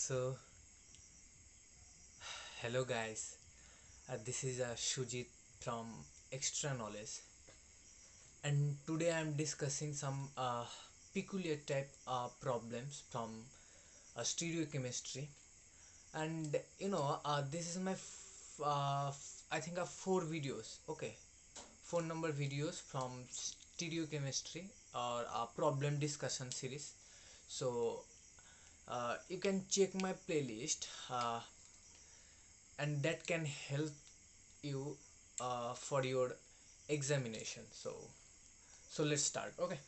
So, hello guys, this is Shujit from Extra Knowledge, and today I'm discussing some peculiar type problems from stereochemistry. And this is my I think four videos. Okay, four number videos from stereochemistry or problem discussion series. So you can check my playlist. And that can help you for your examination. So let's start. Okay.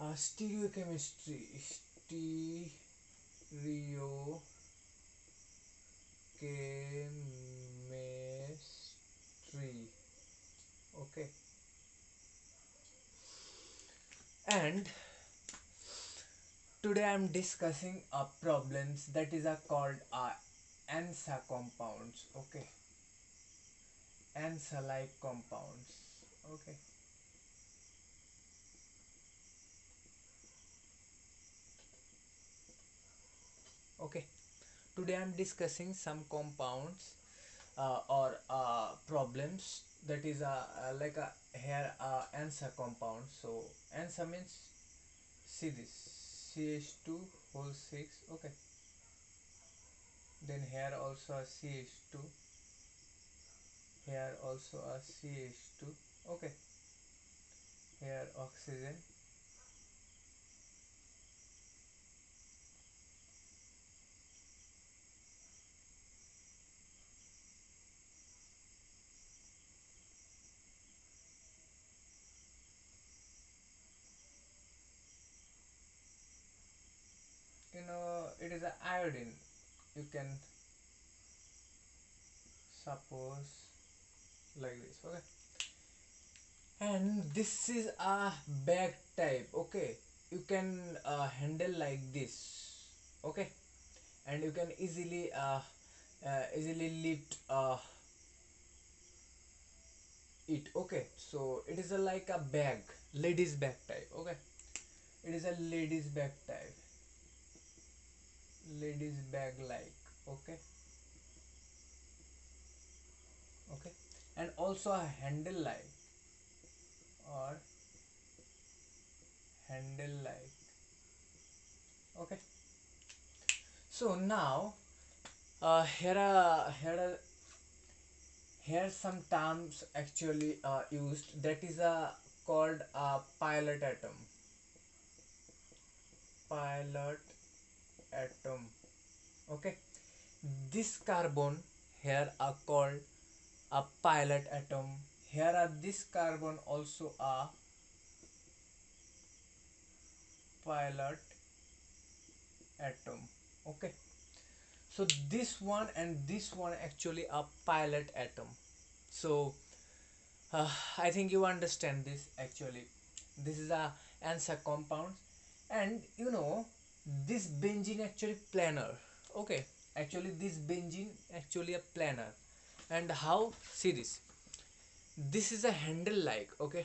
Stereochemistry. Okay. And today I'm discussing problems that is called ANSA compounds. Okay. ANSA like compounds. Okay. Okay. Today I'm discussing some compounds or problems that is like a here answer compound. So answer means, see this, CH2 whole 6. Okay, then here also a CH2, here also a CH2. Okay, here oxygen. It is a iodine. You can suppose like this. Okay, and this is a bag type. Okay, you can handle like this. Okay, and you can easily lift it. Okay, so it is like a bag, ladies bag type. Okay, it is a ladies bag type, ladies bag like. Okay. Okay, and also a handle like, or handle like. Okay, so now here some terms actually used, that is called a pilot atom. Pilot atom. Okay, this carbon here are called a pilot atom. Here are this carbon also a pilot atom. Okay, so this one and this one actually a pilot atom. So I think you understand this. Actually, this is a answer compound, and this benzene actually planar. Okay, actually this benzene actually a planar. And how, see this is a handle like. Okay,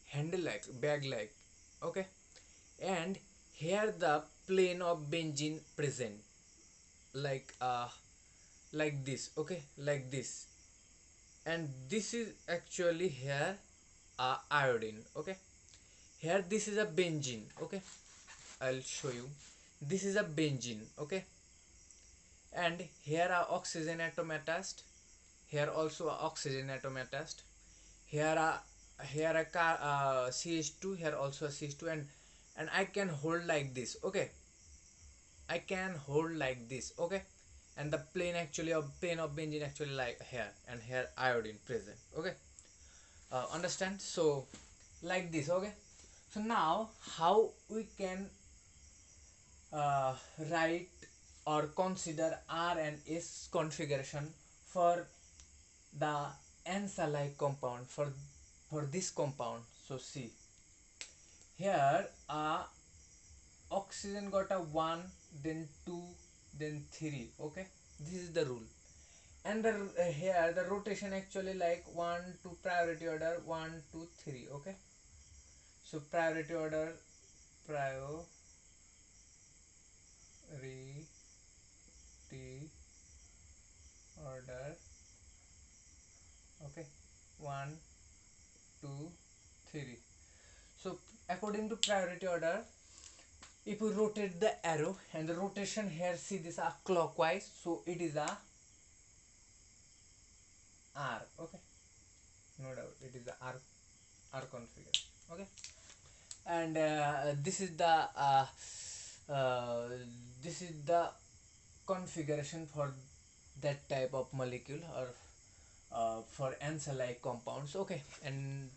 handle like, bag like. Okay, and here the plane of benzene present, like this. Okay, like this. And this is actually here iodine. Okay, here this is a benzene. Okay, I'll show you. This is a benzene. Okay, and here are oxygen atom attached. Here also a oxygen atom attached. Here are CH2. Here also a CH2. And I can hold like this. Okay, I can hold like this. Okay, and the plane of benzene actually like here, and here iodine present. Okay, understand? So like this. Okay, so now how we can uh, write or consider R and S configuration for the ANSA like compound, for this compound. So see, here oxygen got a 1, then 2, then 3. Okay, this is the rule. And here the rotation actually like 1 2 priority order, 1 2 3. Okay, so priority order, priority order. Okay, 1 2 3. So according to priority order, if we rotate the arrow, and the rotation here, see this are clockwise, so it is a R. Okay, no doubt it is the R configure. Okay, and uh, this is the configuration for that type of molecule, or for answer like compounds. Okay, and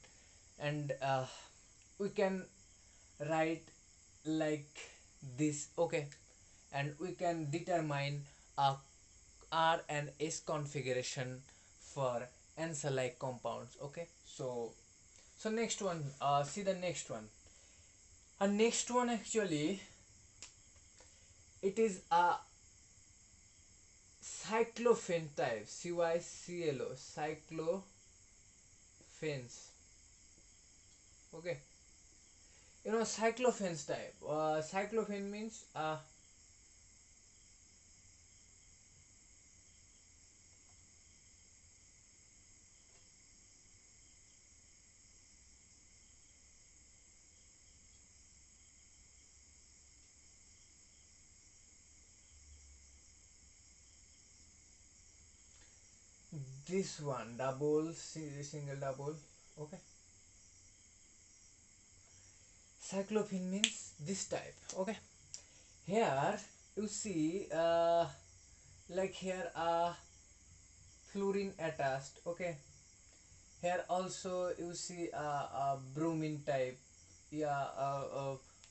we can write like this. Okay, and we can determine a R and S configuration for answer like compounds. Okay, so next one, see the next one. Next one actually, it is a cyclophane type, CYCLO, cyclophanes. Okay, cyclophanes type. Cyclophane means this one, double, single, double. Okay, cyclophane means this type. Okay, here you see, like here fluorine attached. Okay, here also you see bromine type. Yeah,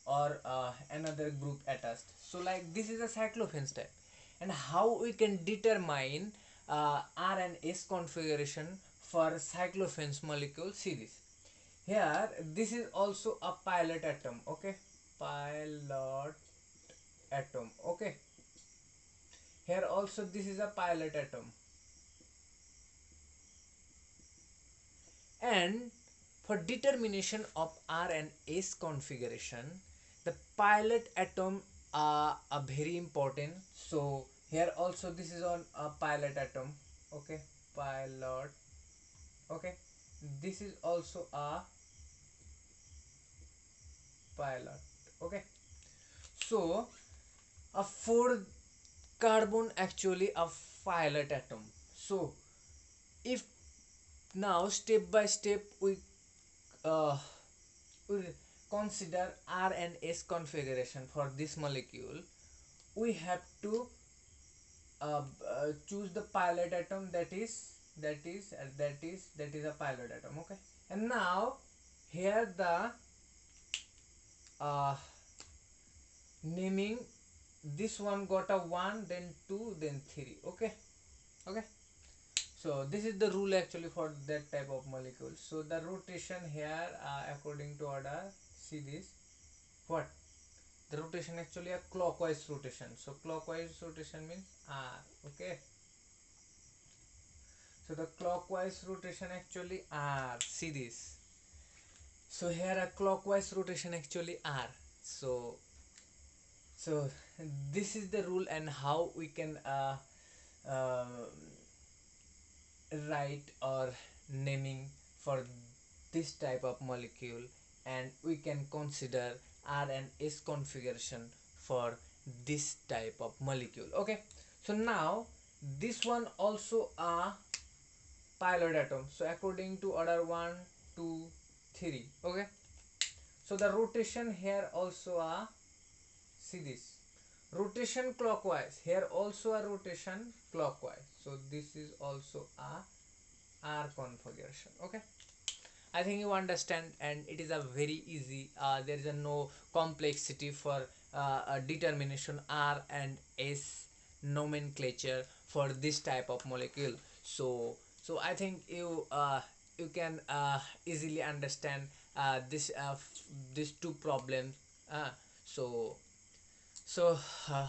or another group attached. So like this is a cyclophane type. And how we can determine R and S configuration for cyclophanes molecule? See this. Here this is also a pilot atom. Okay, pilot atom. Okay, here also this is a pilot atom. And for determination of R and S configuration, the pilot atom are very important. So here also this is on a pilot atom. Okay, pilot. Okay, this is also a pilot. Okay, so a 4 carbon actually a pilot atom. So if now step by step uh, we consider R and S configuration for this molecule, we have to choose the pilot atom, that is a pilot atom. Okay, and now here the uh, naming, this one got a 1, then 2, then 3. Okay, okay, so this is the rule actually for that type of molecule. So the rotation here, according to order, see this, what the rotation actually a clockwise rotation. So clockwise rotation means R. Okay, so the clockwise rotation actually R. See this. So here a clockwise rotation actually R. So this is the rule, and how we can uh, write or naming for this type of molecule, and we can consider R and S configuration for this type of molecule. Okay, so now this one also a pilot atom. So according to order 1 2 3. Okay, so the rotation here also a, see this, rotation clockwise, here also a rotation clockwise. So this is also a R configuration. Okay, I think you understand, and it is a very easy, there is a no complexity for a determination R and S nomenclature for this type of molecule. So I think you can easily understand these two problems. uh, so so uh,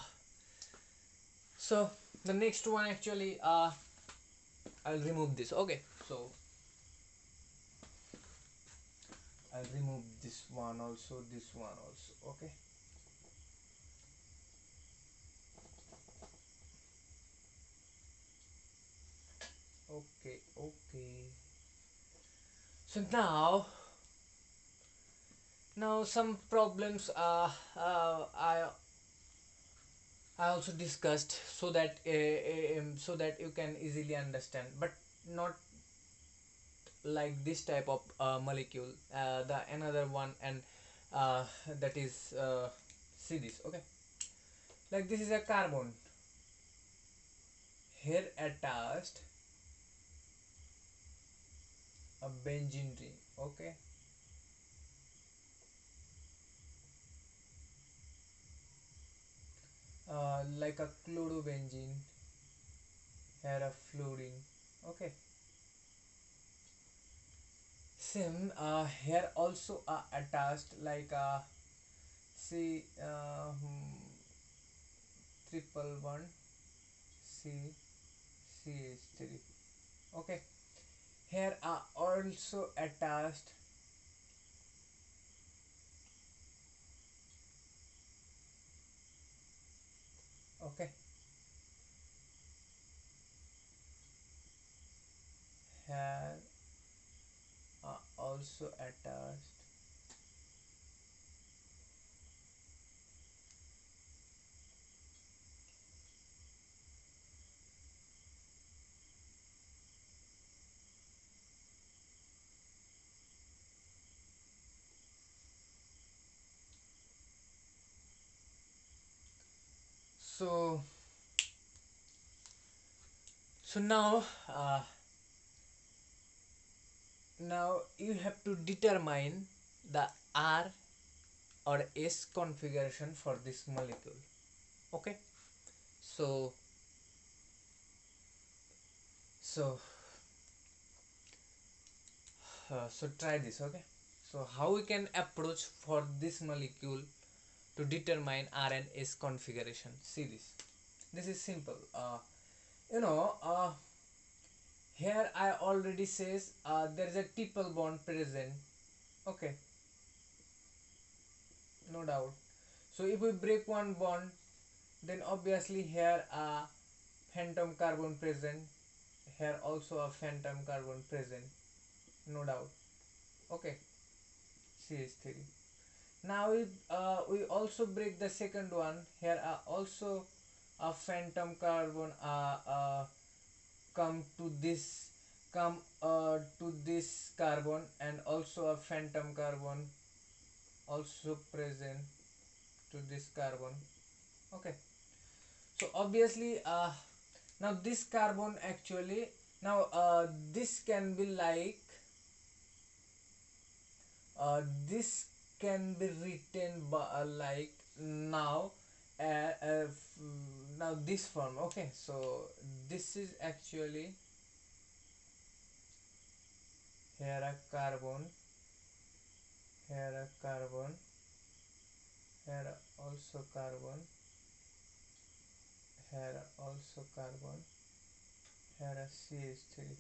so the next one actually, I'll remove this. Okay, so I'll remove this one also, this one also. Okay, So now some problems I also discussed so that so that you can easily understand, but not like this type of molecule. The another one, and that is see this. Okay, like this is a carbon here attached a benzene ring. Okay, like a chlorobenzene, here a fluorine. Okay, same here also attached like a C triple one C CH3. Okay, here are also attached. Okay, here are also attached. So now now you have to determine the R or S configuration for this molecule. Okay, so so so try this. Okay, so how we can approach for this molecule to determine R and S configuration? See this. This is simple. You know, here I already says there is a triple bond present. Okay, no doubt. So if we break one bond, then obviously here a phantom carbon present. Here also a phantom carbon present. No doubt. Okay, CH3. Now we also break the second one. Here are also a phantom carbon come to this come to this carbon, and also a phantom carbon also present to this carbon. Okay, so obviously now this carbon actually now this can be like this can be written by like now now this form. Okay, so this is actually here a carbon, here a carbon, here also carbon, here also carbon, here a CH3.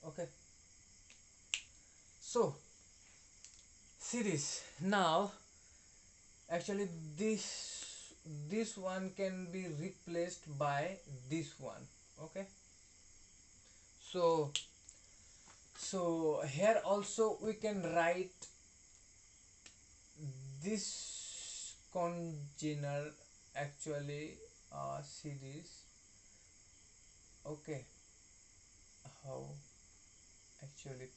Okay, so see this. Now actually this one can be replaced by this one. Okay, so here also we can write this congener actually series. Okay, how actually.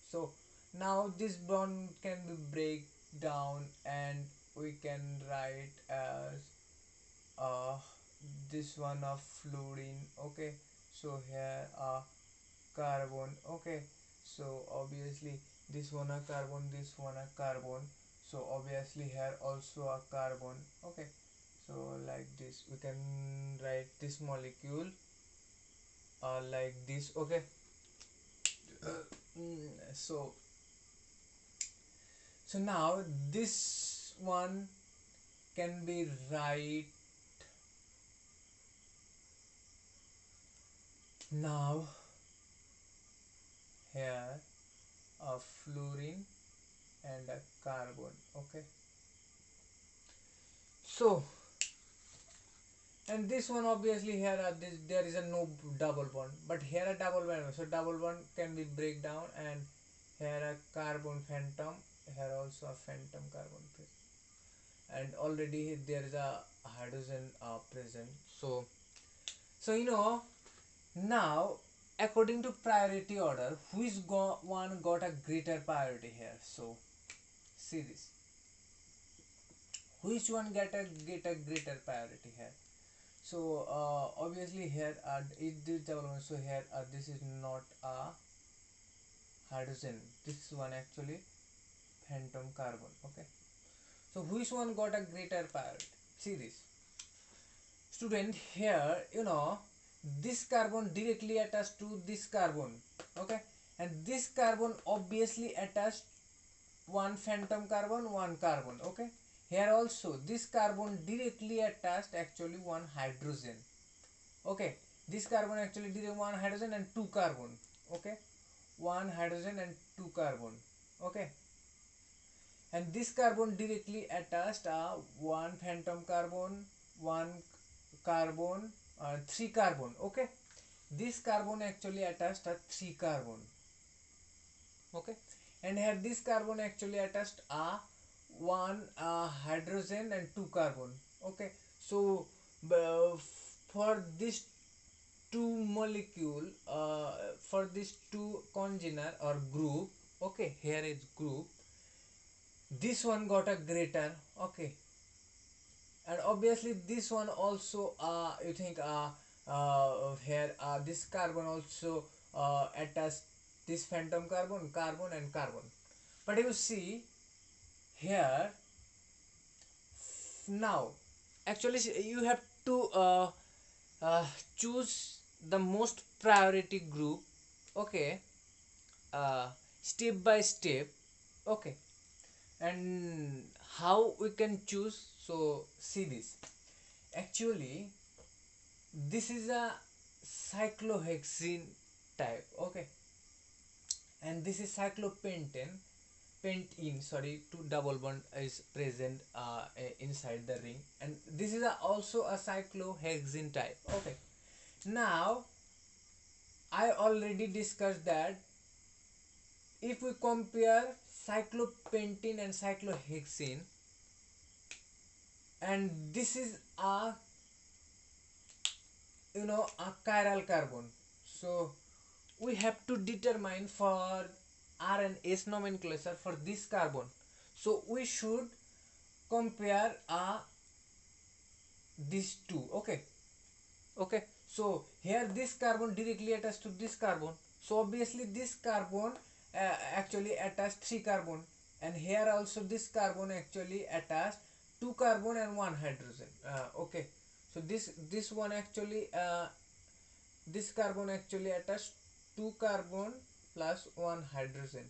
So now this bond can be break down, and we can write as uh, this one of fluorine. Okay, so here carbon. Okay, so obviously this one a carbon, this one a carbon, so obviously here also a carbon. Okay, so like this we can write this molecule like this. Okay, so now this one can be right now. Here a fluorine and a carbon. Okay, so And this one obviously here there is a no double bond, but here a double bond, so double bond can be break down, and here a carbon phantom, here also a phantom carbon and already there is a hydrogen present. So now according to priority order, which one got a greater priority here? So see this, which one get a greater priority here? So obviously here it this development, so here this is not a hydrogen, this one actually phantom carbon. Okay, so which one got a greater priority? See this, student, here this carbon directly attached to this carbon. Okay, and this carbon obviously attached one phantom carbon, one carbon. Okay, here also this carbon directly attached actually one hydrogen. Okay, this carbon actually did one hydrogen and two carbon. Okay, one hydrogen and two carbon. Okay, and this carbon directly attached one phantom carbon, one carbon, three carbon. Okay, this carbon actually attached a three carbon. Okay, and here this carbon actually attached a one hydrogen and two carbon. Okay, so for this two molecule, for this two congener or group, okay, here is group, this one got a greater. Okay, and obviously this one also you think here this carbon also attached this phantom carbon, carbon and carbon. But you see here, now actually you have to uh, choose the most priority group. Okay, step by step. Okay, and how we can choose? So see this, actually this is a cyclohexene type. Okay, and this is cyclopentane, pentene, sorry, two double bond is present inside the ring, and this is also a cyclohexene type. Okay, now I already discussed that if we compare cyclopentene and cyclohexene, and this is a a chiral carbon, so we have to determine for R and S nomenclature for this carbon. So we should compare these two. Okay, okay, so here this carbon directly attached to this carbon, so obviously this carbon actually attached three carbon, and here also this carbon actually attached two carbon and one hydrogen. Okay, so this one actually this carbon actually attached two carbon plus one hydrogen,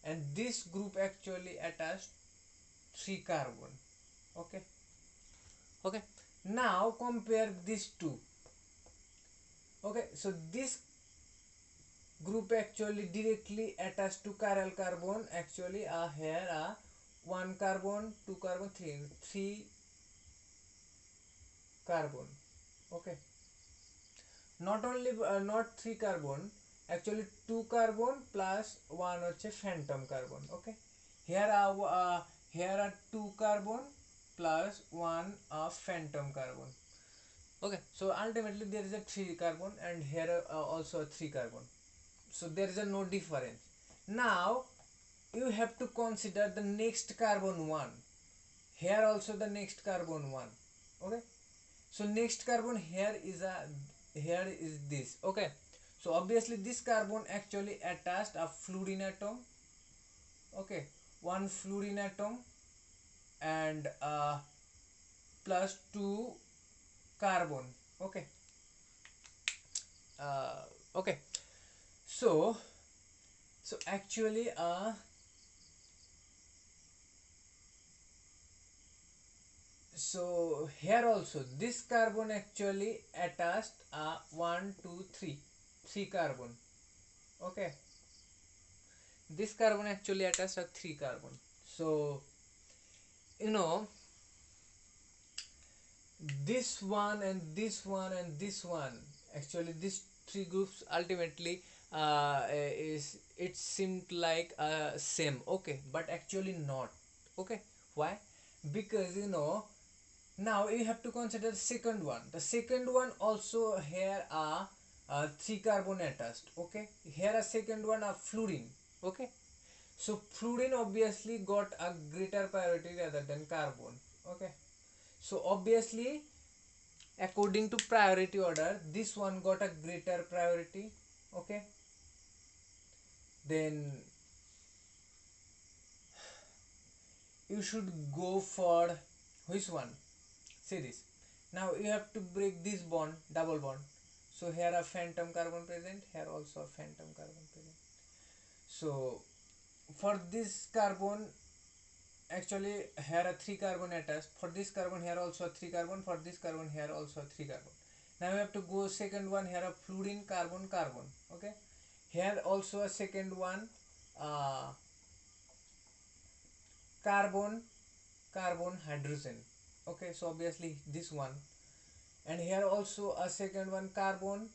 and this group actually attached three carbon. Okay, okay, now compare these two. Okay, so this group actually directly attached to chiral carbon, actually here one carbon, two carbon, three carbon. Okay, not only not three carbon, actually two carbon plus one phantom carbon. Okay, here are two carbon plus one phantom carbon. Okay, so ultimately there is a three carbon, and here also a three carbon, so there is a no difference. Now you have to consider the next carbon one, here also the next carbon one. Okay, so next carbon here is this. Okay, so obviously this carbon actually attached a fluorine atom. Okay, one fluorine atom, and plus two carbon. Okay, okay, so actually so here also this carbon actually attached one two three carbon. Okay, this carbon actually attached a three carbon. So you know this one and this one and this one, actually these three groups ultimately is it seemed like same, okay, but actually not. Okay, why? Because now you have to consider the second one. The second one also here are three carbon attached. Okay, here a second one are fluorine. Okay, so fluorine obviously got a greater priority rather than carbon. Okay, so obviously according to priority order, this one got a greater priority. Okay, then you should go for which one? See this. Now you have to break this bond, double bond. So here a phantom carbon present, here also a phantom carbon present. So for this carbon, actually here are three carbon attached. For this carbon here also a three carbon. For this carbon here also a three carbon. Now we have to go second one, here a fluorine carbon carbon. Okay. Here also a second one, uh, carbon carbon hydrogen. Okay, so obviously this one, and here also a second one, carbon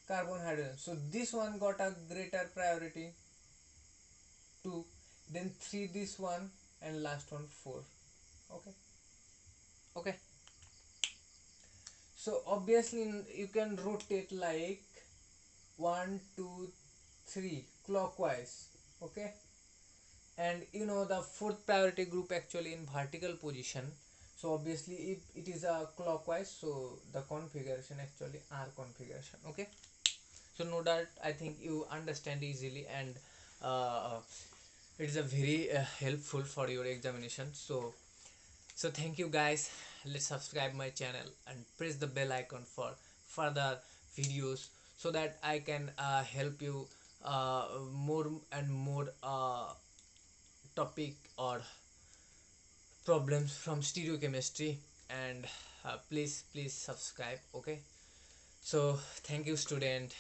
carbon hydrogen. So this one got a greater priority, 2, then 3 this one, and last one 4. Okay, okay, so obviously you can rotate like 1 2 3 clockwise. Okay, and the fourth priority group actually in vertical position. So obviously if it is a clockwise, so the configuration actually R configuration. Okay, so no doubt I think you understand easily, and uh, it is a very helpful for your examination. So thank you guys. Let's subscribe my channel and press the bell icon for further videos, so that I can help you more and more topic or problems from stereochemistry. And please subscribe. Okay, so thank you student.